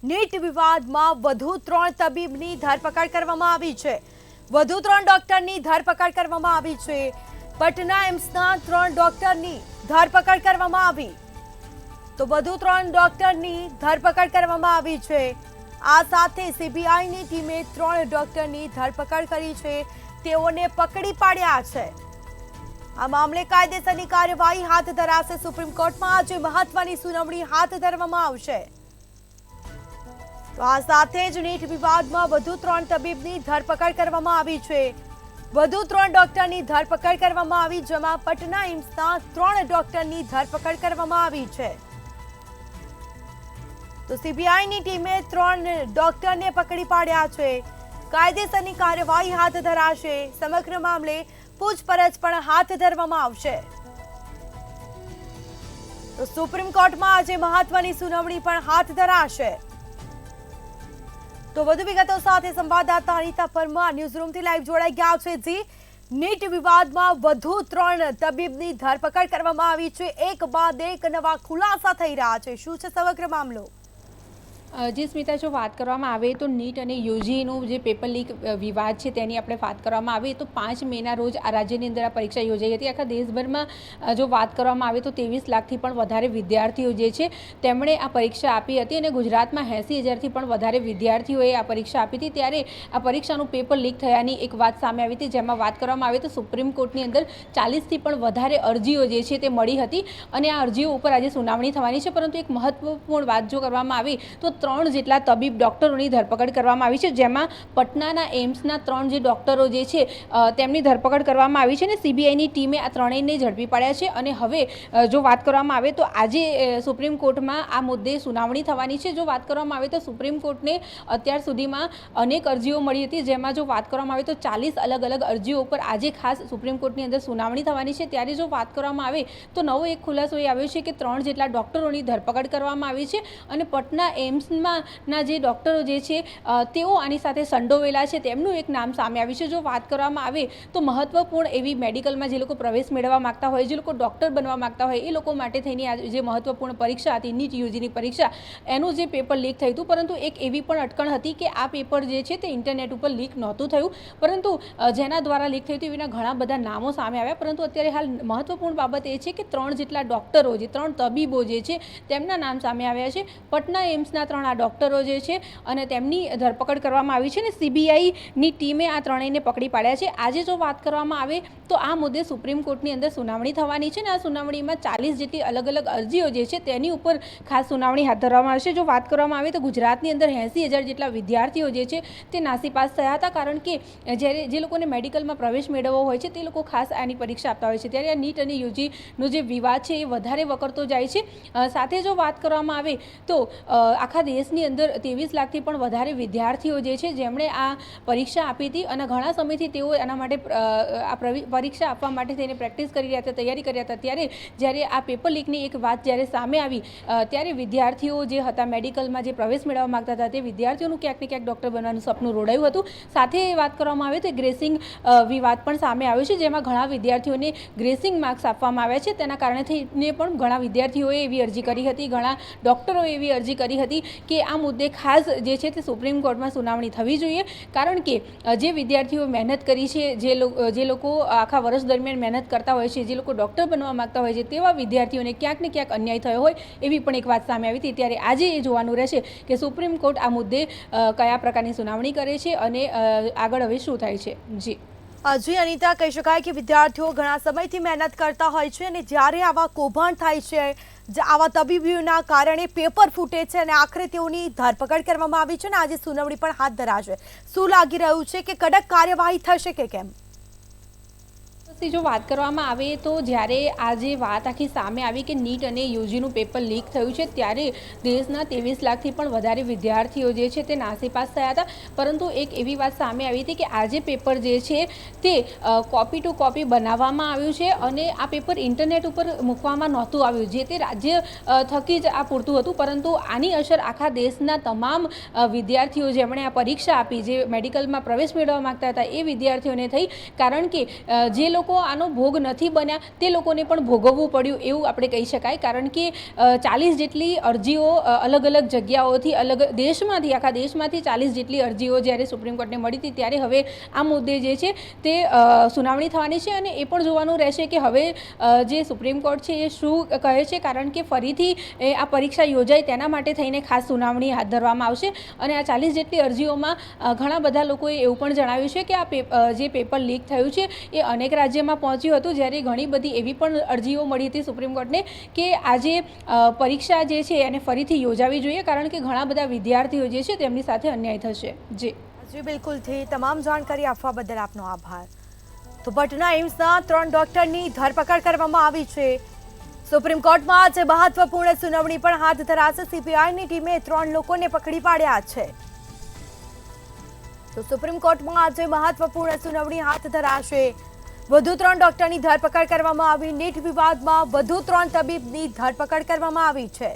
NEET વિવાદમાં વધુ 3 તબીબની ધરપકડ કરવામાં આવી છે। વધુ 3 ડોક્ટરની ધરપકડ કરવામાં આવી છે। પટના એમ્સના 3 ડોક્ટરની ધરપકડ કરવામાં આવી તો વધુ 3 ડોક્ટરની ધરપકડ કરવામાં આવી છે। આ સાથે સીબીઆઈની ટીમે 3 ડોક્ટરની ધરપકડ કરી છે, તેઓને પકડી પાડ્યા છે। આ મામલે કાયદેસરની કાર્યવાહી હાથ ધરાશે। સુપ્રીમ કોર્ટમાં આજે મહત્વની સુનાવણી હાથ ધરવામાં આવશે। તો આ સાથે જ નીટ વિવાદમાં વધુ 3 તબીબની ધરપકડ કરવામાં આવી છે। વધુ 3 ડોક્ટરની ધરપકડ કરવામાં આવી, જેમાં પટના એમ્સના 3 ડોક્ટરની ધરપકડ કરવામાં આવી છે। તો સીબીઆઈની ટીમે 3 ડોક્ટરને પકડી પાડ્યા છે। કાયદેસરની કાર્યવાહી હાથ ધરાશે। સમગ્ર મામલે પૂછપરછ પણ હાથ ધરવામાં આવશે। તો સુપ્રીમ કોર્ટમાં આજે મહત્વની સુનાવણી પણ હાથ ધરાશે। તો વધુ વિગતો સાથે સંવાદદાતા અનિતા પરમાર ન્યૂઝરૂમથી લાઈવ જોડાઈ ગયા છે। જી, નીટ વિવાદમાં વધુ 3 તબીબની ધરપકડ કરવામાં આવી છે। એક બાદ એક નવા ખુલાસા થઈ રહ્યા છે। શું છે સમગ્ર મામલો? જી સ્મિતા, જો વાત કરવામાં આવે તો નીટ અને યુજીનું જે પેપર લીક વિવાદ છે તેની આપણે વાત કરવામાં આવે તો 5 મેના રોજ આ રાજ્યની અંદર આ પરીક્ષા યોજાઈ હતી। આખા દેશભરમાં જો વાત કરવામાં આવે તો 23 લાખથી પણ વધારે વિદ્યાર્થીઓ જે છે તેમણે આ પરીક્ષા આપી હતી અને ગુજરાતમાં 80,000થી પણ વધારે વિદ્યાર્થીઓએ આ પરીક્ષા આપી હતી। ત્યારે આ પરીક્ષાનું પેપર લીક થયાની એક વાત સામે આવી હતી, જેમાં વાત કરવામાં આવે તો સુપ્રીમ કોર્ટની અંદર 40થી પણ વધારે અરજીઓ જે છે તે મળી હતી અને આ અરજીઓ ઉપર આજે સુનાવણી થવાની છે। પરંતુ એક મહત્વપૂર્ણ વાત જો કરવામાં આવે તો 3 જેટલા તબીબ ડોક્ટરોની ધરપકડ કરવામાં આવી છે, જેમાં પટનાના એમ્સના 3 જે ડોક્ટરો જે છે તેમની ધરપકડ કરવામાં આવી છે અને સીબીઆઈની ટીમે આ ત્રણેયને ઝડપી પાડ્યા છે। અને હવે જો વાત કરવામાં આવે તો આજે સુપ્રીમ કોર્ટમાં આ મુદ્દે સુનાવણી થવાની છે। જો વાત કરવામાં આવે તો સુપ્રીમ કોર્ટને અત્યાર સુધીમાં અનેક અરજીઓ મળી હતી, જેમાં જો વાત કરવામાં આવે તો 40 અલગ અલગ અરજીઓ ઉપર આજે ખાસ સુપ્રીમ કોર્ટની અંદર સુનાવણી થવાની છે। ત્યારે જો વાત કરવામાં આવે તો નવો એક ખુલાસો એ આવ્યો છે કે 3 જેટલા ડોક્ટરોની ધરપકડ કરવામાં આવી છે અને પટના એમ્સ ના જે ડોક્ટરો જે છે તેઓ આની સાથે સંડોવેલા છે તેમનું એક નામ સામે આવ્યું છે। જો વાત કરવામાં આવે તો મહત્વપૂર્ણ એવી મેડિકલમાં જે લોકો પ્રવેશ મેળવવા માંગતા હોય, જે લોકો ડૉક્ટર બનવા માંગતા હોય, એ લોકો માટે થઈને આ જે મહત્વપૂર્ણ પરીક્ષા હતી નીટ યુજીની પરીક્ષા, એનું જે પેપર લીક થયું હતું, પરંતુ એક એવી પણ અટકણ હતી કે આ પેપર જે છે તે ઇન્ટરનેટ ઉપર લીક નહોતું થયું, પરંતુ જેના દ્વારા લીક થયું હતું એના ઘણા બધા નામો સામે આવ્યા। પરંતુ અત્યારે હાલ મહત્વપૂર્ણ બાબત એ છે કે 3 જેટલા ડોક્ટરો, જે 3 તબીબો જે છે તેમના નામ સામે આવ્યા છે। પટના એમ્સના 3 આ ડોક્ટરો જે છે અને તેમની ધરપકડ કરવામાં આવી છે અને સીબીઆઈની ટીમે આ ત્રણેયને પકડી પાડ્યા છે। આજે જો વાત કરવામાં આવે તો આ મુદ્દે સુપ્રીમ કોર્ટની અંદર સુનાવણી થવાની છે અને આ સુનાવણીમાં 40 જેટલી અલગ અલગ અરજીઓ જે છે તેની ઉપર ખાસ સુનાવણી હાથ ધરવામાં આવશે। જો વાત કરવામાં આવે તો ગુજરાતની અંદર 80,000 જેટલા વિદ્યાર્થીઓ જે છે તે નાસીપાસ થયા હતા, કારણ કે જ્યારે જે લોકોને મેડિકલમાં પ્રવેશ મેળવવો હોય છે તે લોકો ખાસ આની પરીક્ષા આપતા હોય છે। ત્યારે આ નીટ અને યુજીનો જે વિવાદ છે એ વધારે વકરતો જાય છે। સાથે જો વાત કરવામાં આવે તો આખા દેશની અંદર 23 લાખથી પણ વધારે વિદ્યાર્થીઓ જે છે જેમણે આ પરીક્ષા આપી હતી અને ઘણા સમયથી તેઓ એના માટે આ પરીક્ષા આપવા માટે થઈને પ્રેક્ટિસ કરી રહ્યા હતા, તૈયારી કરી રહ્યા હતા। ત્યારે જ્યારે આ પેપર લીકની એક વાત જ્યારે સામે આવી ત્યારે વિદ્યાર્થીઓ જે હતા મેડિકલમાં જે પ્રવેશ મેળવવા માગતા હતા તે વિદ્યાર્થીઓનું ક્યાંક ને ક્યાંક ડૉક્ટર બનવાનું સપનું રોડાયું હતું। સાથે વાત કરવામાં આવે તો ગ્રેસિંગ વિવાદ પણ સામે આવ્યો છે, જેમાં ઘણા વિદ્યાર્થીઓને ગ્રેસિંગ માર્ક્સ આપવામાં આવ્યા છે। તેના કારણે થઈને પણ ઘણા વિદ્યાર્થીઓએ એવી અરજી કરી હતી, ઘણા ડૉક્ટરોએ એવી અરજી કરી હતી કે આ મુદ્દે ખાસ જે છે તે સુપ્રીમ કોર્ટમાં સુનાવણી થવી જોઈએ, કારણ કે જે વિદ્યાર્થીઓ મહેનત કરી છે, જે લોકો આખા વર્ષ દરમિયાન મહેનત કરતા હોય છે, જે લોકો ડૉક્ટર બનવા માગતા હોય છે, તેવા વિદ્યાર્થીઓને ક્યાંક ને ક્યાંક અન્યાય થયો હોય એવી પણ એક વાત સામે આવી હતી। ત્યારે આજે એ જોવાનું રહેશે કે સુપ્રીમ કોર્ટ આ મુદ્દે કયા પ્રકારની સુનાવણી કરે છે અને આગળ હવે શું થાય છે। જી જી અનિતા, કહી શકાય કે વિદ્યાર્થીઓ ઘણા સમયથી મહેનત કરતા હોય છે અને જ્યારે આવા કૌભાંડ થાય છે, આવા તબીબીઓના કારણે પેપર ફૂટે છે અને આખરે તેઓની ધરપકડ કરવામાં આવી છે અને આજે સુનાવણી પણ હાથ ધરાશે। શું લાગી રહ્યું છે કે કડક કાર્યવાહી થશે કે કેમ? જો વાત કરવામાં આવે તો જ્યારે આજે વાત આખી સામે આવી કે નીટ અને યુજીનું પેપર લીક થયું છે, ત્યારે દેશના 23 લાખથી પણ વધારે વિદ્યાર્થીઓ જે છે તે નાસીપાસ થયા હતા। પરંતુ એક એવી વાત સામે આવી હતી કે આજે પેપર જે છે તે કોપી ટુ કોપી બનાવવામાં આવ્યું છે અને આ પેપર ઇન્ટરનેટ ઉપર મૂકવામાં નહોતું આવ્યું, જે તે રાજ્ય થકી જ આ પૂરતું હતું। પરંતુ આની અસર આખા દેશના તમામ વિદ્યાર્થીઓ જેમણે આ પરીક્ષા આપી, જે મેડિકલમાં પ્રવેશ મેળવવા માગતા હતા એ વિદ્યાર્થીઓને થઈ, કારણ કે જે લોકો લોકો આનો ભોગ નથી બન્યા તે લોકોને પણ ભોગવવું પડ્યું એવું આપણે કહી શકાય, કારણ કે 40 જેટલી અરજીઓ અલગ અલગ જગ્યાઓથી દેશમાંથી આખા દેશમાંથી 40 જેટલી અરજીઓ જ્યારે સુપ્રીમ કોર્ટને મળી હતી, ત્યારે હવે આ મુદ્દે જે છે તે સુનાવણી થવાની છે અને એ પણ જોવાનું રહેશે કે હવે જે સુપ્રીમ કોર્ટ છે એ શું કહે છે, કારણ કે ફરીથી આ પરીક્ષા યોજાય તેના માટે થઈને ખાસ સુનાવણી હાથ ધરવામાં આવશે. અને આ 40 જેટલી અરજીઓમાં ઘણા બધા લોકોએ એવું પણ જણાવ્યું છે કે આ જે પેપર લીક થયું છે એ અનેક રાજ્યમાં પહોંચ્યું હતું, જ્યારે ઘણી બધી એવી પણ અરજીઓ મળી હતી સુપ્રીમ કોર્ટને કે આજે પરીક્ષા જે છે એને ફરીથી યોજાવી જોઈએ, કારણ કે ઘણા બધા વિદ્યાર્થીઓ જે છે તેમની સાથે અન્યાય થશે. જી બિલકુલથી તમામ જાણકારી આપવા બદલ આપનો આભાર. તો પટના એમ્સના 3 ડોક્ટરની ધરપકડ કરવામાં આવી છે. સુપ્રીમ કોર્ટમાં આજે મહત્વપૂર્ણ સુનાવણી પણ હાથ ધરાશે. સીબીઆઈની ટીમે 3 લોકોને પકડી પાડ્યા છે. તો સુપ્રીમ કોર્ટમાં આજે મહત્વપૂર્ણ સુનાવણી હાથ ધરાશે. વધુ 3 ડોક્ટરની ધરપકડ કરવામાં આવી. નીટ વિવાદમાં વધુ 3 તબીબની ધરપકડ કરવામાં આવી છે.